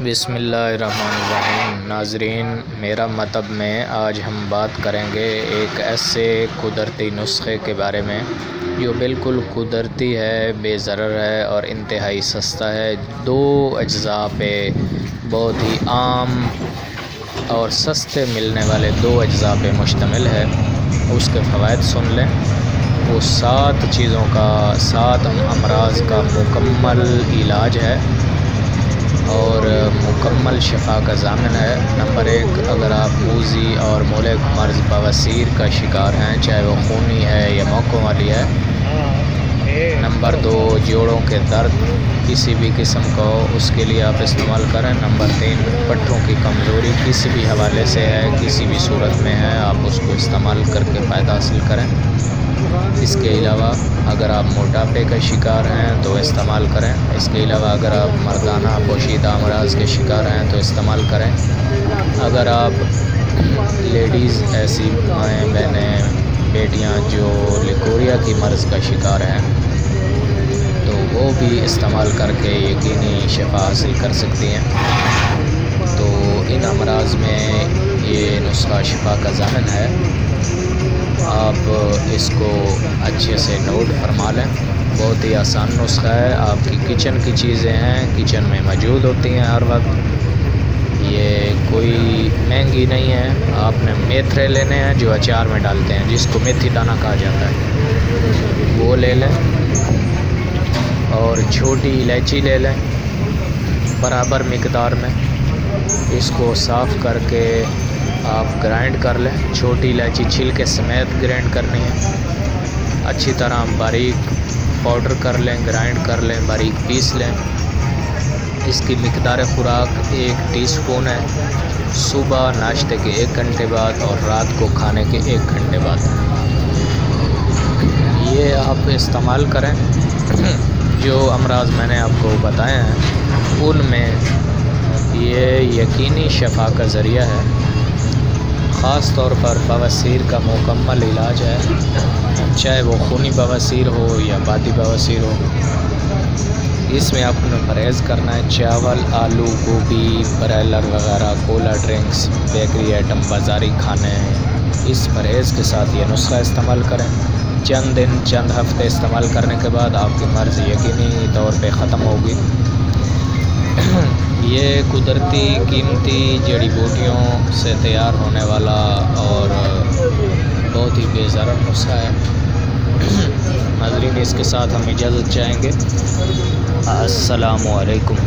बिस्मिल्लाहिर्रहमानिर्रहीम। नाज़रीन, मेरा मतलब में आज हम बात करेंगे एक ऐसे कुदरती नुस्खे के बारे में जो बिल्कुल कुदरती है, बेज़रर है और इंतहाई सस्ता है। दो अज्ज़ा पे बहुत ही आम और सस्ते मिलने वाले दो अज्ज़ा पे मुश्तमिल है। उसके फ़वाइद सुन लें। वो 7 चीज़ों का, 7 अमराज़ का मुकम्मल इलाज है और मुकम्मल शिफा का ज़ामिन है। नंबर 1, अगर आप मूज़ी और मोले मर्ज़ बवासीर का शिकार हैं, चाहे वो खूनी है या मौकों वाली है। नंबर 2, जोड़ों के दर्द किसी भी किस्म का, उसके लिए आप इस्तेमाल करें। नंबर 3, पट्ठों की कमज़ोरी किसी भी हवाले से है, किसी भी सूरत में है, आप उसको इस्तेमाल करके फ़ायदा हासिल करें। इसके अलावा अगर आप मोटापे का शिकार हैं तो इस्तेमाल करें। इसके अलावा अगर आप मर्दाना पोशीदा अमराज़ के शिकार हैं तो इस्तेमाल करें। अगर आप लेडीज़, ऐसी माएँ बहनें बेटियाँ जो लिकोरिया की मर्ज़ का शिकार हैं तो वो भी इस्तेमाल करके यकीनी शिफा हासिल कर सकती हैं। तो इन अमराज़ में ये नुस्खा शिफा का ज़ामिन है। आप इसको अच्छे से नोट फरमा लें। बहुत ही आसान नुस्खा है। आपकी किचन की चीज़ें हैं, किचन में मौजूद होती हैं हर वक्त। ये कोई महंगी नहीं है। आपने मेथरे लेने हैं जो अचार में डालते हैं, जिसको मेथी दाना कहा जाता है, वो ले लें। और छोटी इलायची ले लें बराबर मिकदार में। इसको साफ़ करके आप ग्राइंड कर लें। छोटी इलायची छिलके समेत ग्राइंड करनी है। अच्छी तरह बारीक पाउडर कर लें, ग्राइंड कर लें, बारीक पीस लें। इसकी मिकदार खुराक 1 टीस्पून है। सुबह नाश्ते के 1 घंटे बाद और रात को खाने के 1 घंटे बाद ये आप इस्तेमाल करें। जो अमराज़ मैंने आपको बताए हैं उनमें ये यकीनी शफा का ज़रिया है। ख़ास तौर पर बवासीर का मुकम्मल इलाज है, चाहे वो खूनी बवासीर हो या बादी बवासीर हो। इसमें आपने परहेज़ करना है चावल, आलू, गोभी, ब्रायलर वगैरह, कोला ड्रिंक्स, बेकरी आइटम, बाज़ारी खाने। इस परहेज़ के साथ ये नुस्खा इस्तेमाल करें। चंद दिन, चंद हफ्ते इस्तेमाल करने के बाद आपकी मर्ज़ यकीनी तौर पे ख़त्म होगी। ये कुदरती कीमती जड़ी बूटियों से तैयार होने वाला और बहुत ही बेज़रर नुस्खा है। नाज़रीन, इसके साथ हम इजाज़त चाहेंगे। अस्सलामु अलैकुम।